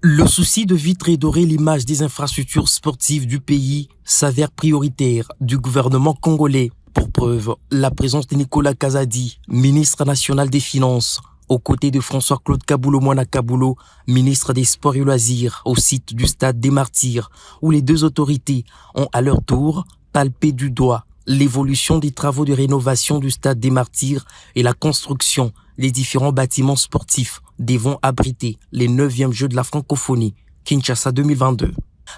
Le souci de vite redorer l'image des infrastructures sportives du pays s'avère prioritaire du gouvernement congolais. Pour preuve, la présence de Nicolas Kazadi, ministre national des Finances, aux côtés de François-Claude Kaboulo-Moana Kaboulo, ministre des Sports et Loisirs, au site du stade des Martyrs, où les deux autorités ont à leur tour palpé du doigt l'évolution des travaux de rénovation du stade des Martyrs et la construction des différents bâtiments sportifs devront abriter les 9e Jeux de la francophonie, Kinshasa 2022.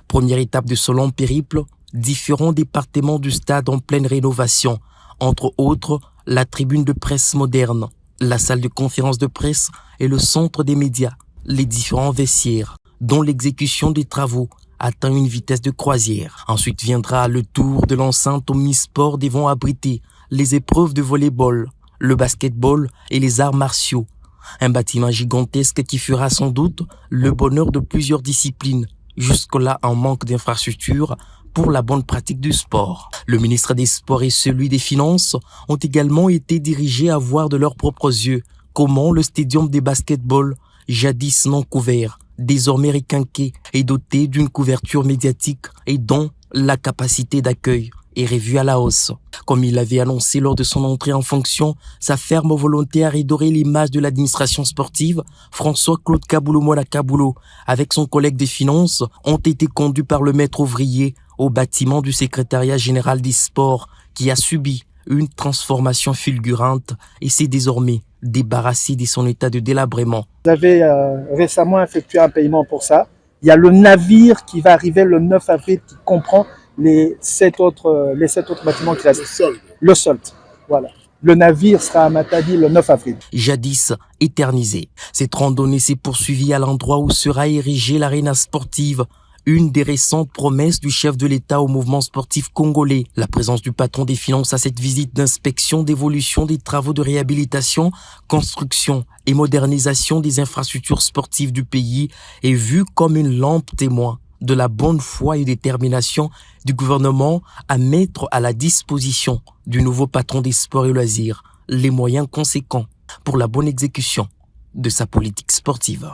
Première étape de ce long périple, différents départements du stade en pleine rénovation, entre autres la tribune de presse moderne, la salle de conférence de presse et le centre des médias, les différents vestiaires, dont l'exécution des travaux atteint une vitesse de croisière. Ensuite viendra le tour de l'enceinte omnisport devant abriter les épreuves de volley-ball, le basketball et les arts martiaux. Un bâtiment gigantesque qui fera sans doute le bonheur de plusieurs disciplines, jusque-là en manque d'infrastructures pour la bonne pratique du sport. Le ministre des Sports et celui des Finances ont également été dirigés à voir de leurs propres yeux comment le stadium de basketball, jadis non couvert, désormais requinqué et doté d'une couverture médiatique et dont la capacité d'accueil est revue à la hausse. Comme il l'avait annoncé lors de son entrée en fonction, sa ferme volonté à redorer l'image de l'administration sportive, François-Claude Kaboulo-Moana Kaboulo, avec son collègue des Finances, ont été conduits par le maître ouvrier au bâtiment du secrétariat général des sports qui a subi une transformation fulgurante et s'est désormais débarrassé de son état de délabrement. Vous avez récemment effectué un paiement pour ça. Il y a le navire qui va arriver le 9 avril qui comprend les 7 autres bâtiments qui restent. Le solde. Voilà. Le navire sera à Matadi le 9 avril. Jadis éternisé, cette randonnée s'est poursuivie à l'endroit où sera érigée l'aréna sportive, une des récentes promesses du chef de l'État au mouvement sportif congolais. La présence du patron des Finances à cette visite d'inspection d'évolution des travaux de réhabilitation, construction et modernisation des infrastructures sportives du pays est vue comme une lampe témoin de la bonne foi et détermination du gouvernement à mettre à la disposition du nouveau patron des sports et loisirs les moyens conséquents pour la bonne exécution de sa politique sportive.